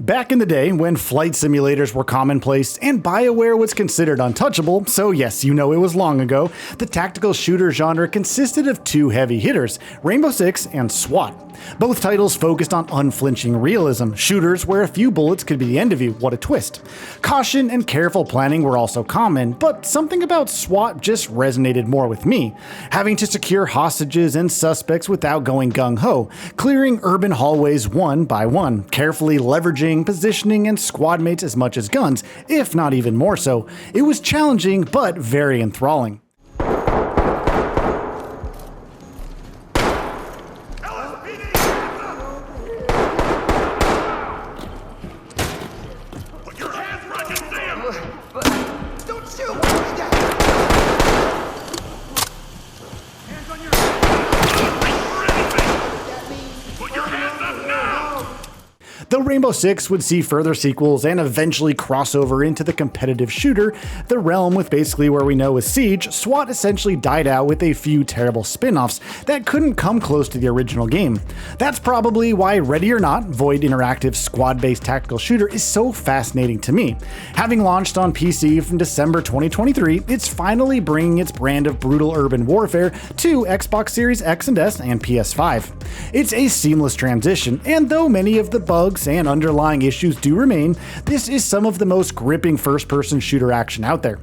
Back in the day, when flight simulators were commonplace and BioWare was considered untouchable, so yes, you know it was long ago, the tactical shooter genre consisted of two heavy hitters, Rainbow Six and SWAT. Both titles focused on unflinching realism, shooters where a few bullets could be the end of you, what a twist. Caution and careful planning were also common, but something about SWAT just resonated more with me. Having to secure hostages and suspects without going gung-ho, clearing urban hallways one by one, carefully leveraging, positioning, and squad mates as much as guns, if not even more so. It was challenging, but very enthralling. Though Rainbow Six would see further sequels and eventually cross over into the competitive shooter, the realm with basically where we know as Siege, SWAT essentially died out with a few terrible spin-offs that couldn't come close to the original game. That's probably why Ready or Not, Void Interactive squad-based tactical shooter is so fascinating to me. Having launched on PC from December 2023, it's finally bringing its brand of brutal urban warfare to Xbox Series X and S and PS5. It's a seamless transition, and though many of the bugs and underlying issues do remain, this is some of the most gripping first-person shooter action out there.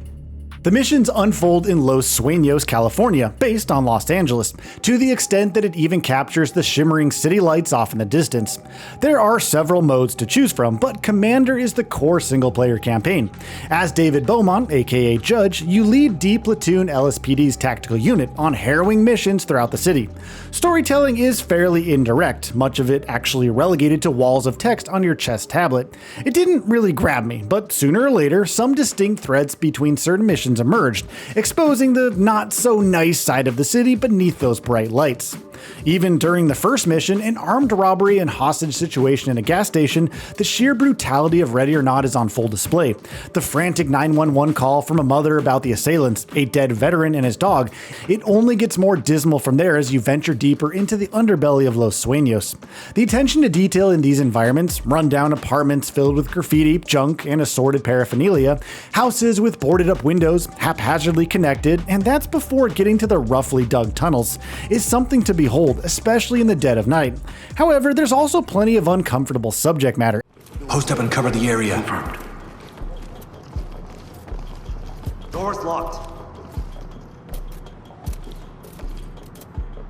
The missions unfold in Los Sueños, California, based on Los Angeles, to the extent that it even captures the shimmering city lights off in the distance. There are several modes to choose from, but Commander is the core single-player campaign. As David Beaumont, aka Judge, you lead D Platoon LSPD's tactical unit on harrowing missions throughout the city. Storytelling is fairly indirect, much of it actually relegated to walls of text on your chest tablet. It didn't really grab me, but sooner or later, some distinct threads between certain missions emerged, exposing the not-so-nice side of the city beneath those bright lights. Even during the first mission, an armed robbery and hostage situation in a gas station, the sheer brutality of Ready or Not is on full display. The frantic 911 call from a mother about the assailants, a dead veteran and his dog, it only gets more dismal from there as you venture deeper into the underbelly of Los Sueños. The attention to detail in these environments, rundown apartments filled with graffiti, junk, and assorted paraphernalia, houses with boarded up windows, haphazardly connected, and that's before getting to the roughly dug tunnels, is something to behold, especially in the dead of night. However, there's also plenty of uncomfortable subject matter. Post up and cover the area. Confirmed. Door's locked.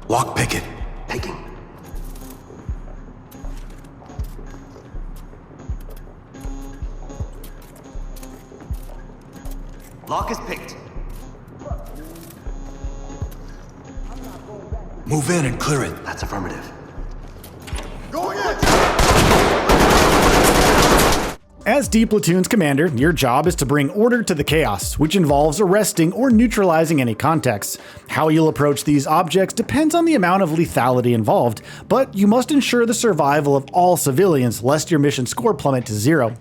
Lock picket. Taking. Lock is picked. Move in and clear it. That's affirmative. Going in! As D Platoon's commander, your job is to bring order to the chaos, which involves arresting or neutralizing any contacts. How you'll approach these objects depends on the amount of lethality involved, but you must ensure the survival of all civilians lest your mission score plummet to 0.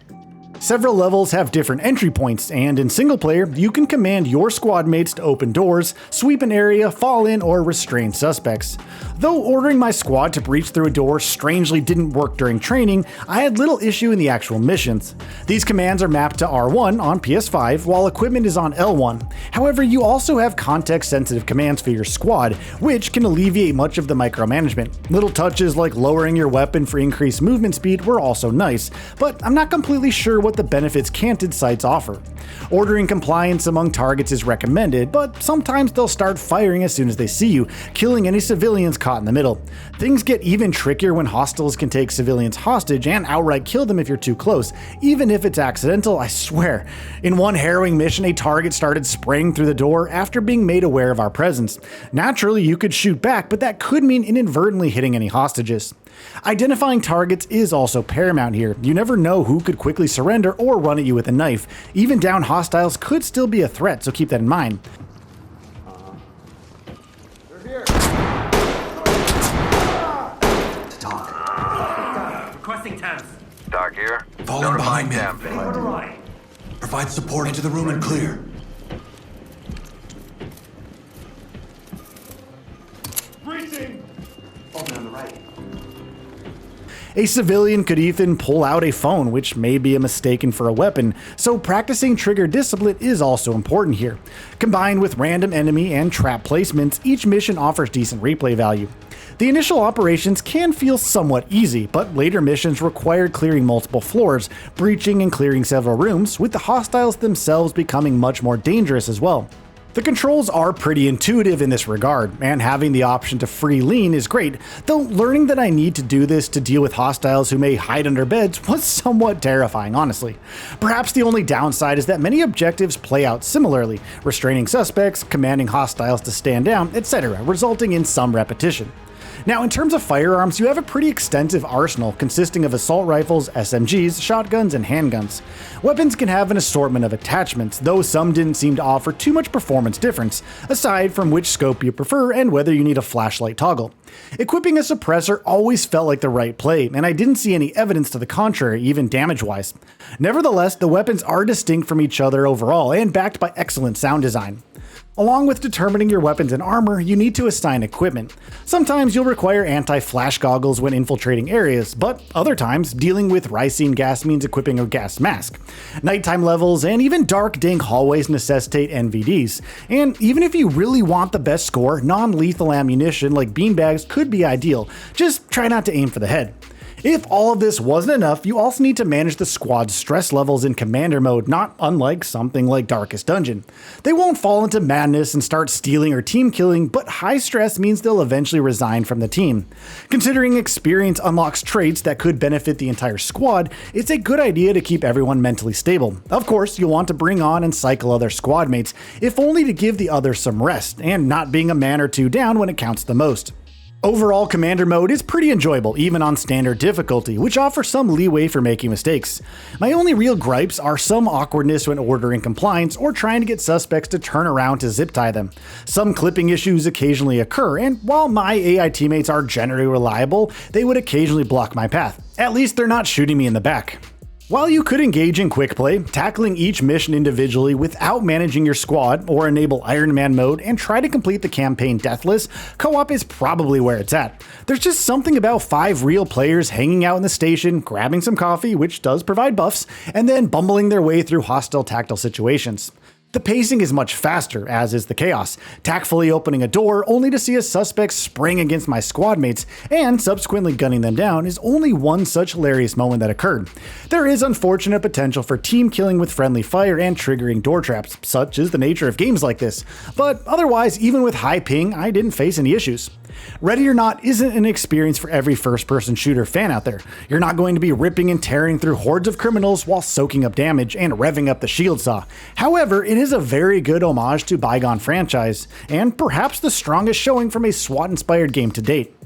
Several levels have different entry points, and in single player, you can command your squad mates to open doors, sweep an area, fall in, or restrain suspects. Though ordering my squad to breach through a door strangely didn't work during training, I had little issue in the actual missions. These commands are mapped to R1 on PS5, while equipment is on L1. However, you also have context-sensitive commands for your squad, which can alleviate much of the micromanagement. Little touches like lowering your weapon for increased movement speed were also nice, but I'm not completely sure what the benefits canted sites offer. Ordering compliance among targets is recommended, but sometimes they'll start firing as soon as they see you, killing any civilians caught in the middle. Things get even trickier when hostiles can take civilians hostage and outright kill them if you're too close, even if it's accidental, I swear. In one harrowing mission, a target started spraying through the door after being made aware of our presence. Naturally, you could shoot back, but that could mean inadvertently hitting any hostages. Identifying targets is also paramount here. You never know who could quickly surrender or run at you with a knife. Even downed hostiles could still be a threat, so keep that in mind. They're here. To talk. Requesting temps. Doc here. Falling behind me. Where to right? Provide support into the room and clear. Breaching. Open on the right. A civilian could even pull out a phone, which may be mistaken for a weapon, so practicing trigger discipline is also important here. Combined with random enemy and trap placements, each mission offers decent replay value. The initial operations can feel somewhat easy, but later missions require clearing multiple floors, breaching and clearing several rooms, with the hostiles themselves becoming much more dangerous as well. The controls are pretty intuitive in this regard, and having the option to free lean is great, though learning that I need to do this to deal with hostiles who may hide under beds was somewhat terrifying, honestly. Perhaps the only downside is that many objectives play out similarly, restraining suspects, commanding hostiles to stand down, etc., resulting in some repetition. Now, in terms of firearms, you have a pretty extensive arsenal consisting of assault rifles, SMGs, shotguns, and handguns. Weapons can have an assortment of attachments, though some didn't seem to offer too much performance difference, aside from which scope you prefer and whether you need a flashlight toggle. Equipping a suppressor always felt like the right play, and I didn't see any evidence to the contrary, even damage-wise. Nevertheless, the weapons are distinct from each other overall and backed by excellent sound design. Along with determining your weapons and armor, you need to assign equipment. Sometimes you'll require anti-flash goggles when infiltrating areas, but other times, dealing with ricin gas means equipping a gas mask. Nighttime levels and even dark, dank hallways necessitate NVDs. And even if you really want the best score, non-lethal ammunition like beanbags could be ideal. Just try not to aim for the head. If all of this wasn't enough, you also need to manage the squad's stress levels in commander mode, not unlike something like Darkest Dungeon. They won't fall into madness and start stealing or team killing, but high stress means they'll eventually resign from the team. Considering experience unlocks traits that could benefit the entire squad, it's a good idea to keep everyone mentally stable. Of course, you'll want to bring on and cycle other squad mates, if only to give the others some rest, and not being a man or two down when it counts the most. Overall, Commander mode is pretty enjoyable, even on standard difficulty, which offers some leeway for making mistakes. My only real gripes are some awkwardness when ordering compliance or trying to get suspects to turn around to zip tie them. Some clipping issues occasionally occur, and while my AI teammates are generally reliable, they would occasionally block my path. At least they're not shooting me in the back. While you could engage in quick play, tackling each mission individually without managing your squad, or enable Iron Man mode and try to complete the campaign deathless, co-op is probably where it's at. There's just something about 5 real players hanging out in the station, grabbing some coffee, which does provide buffs, and then bumbling their way through hostile tactical situations. The pacing is much faster, as is the chaos, tactfully opening a door only to see a suspect spring against my squad mates and subsequently gunning them down is only one such hilarious moment that occurred. There is unfortunate potential for team killing with friendly fire and triggering door traps, such is the nature of games like this, but otherwise, even with high ping, I didn't face any issues. Ready or Not isn't an experience for every first-person shooter fan out there. You're not going to be ripping and tearing through hordes of criminals while soaking up damage and revving up the shield saw. However, it is a very good homage to bygone franchise, and perhaps the strongest showing from a SWAT-inspired game to date.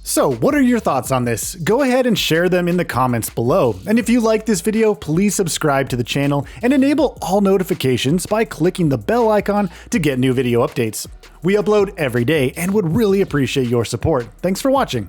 So, what are your thoughts on this? Go ahead and share them in the comments below. And if you like this video, please subscribe to the channel and enable all notifications by clicking the bell icon to get new video updates. We upload every day and would really appreciate your support. Thanks for watching.